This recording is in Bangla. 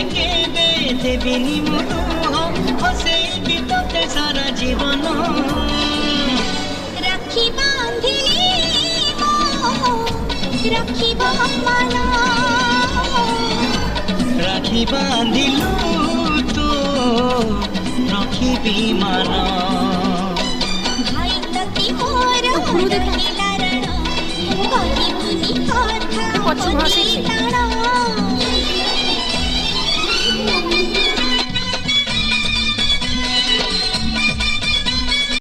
কেঁদে দেবিনি মুহ হসেইবি তোতে সারা জীবন রাখি বাঁধিলি রাখিব মান রাখি বাঁধিলু তো রখিবি মান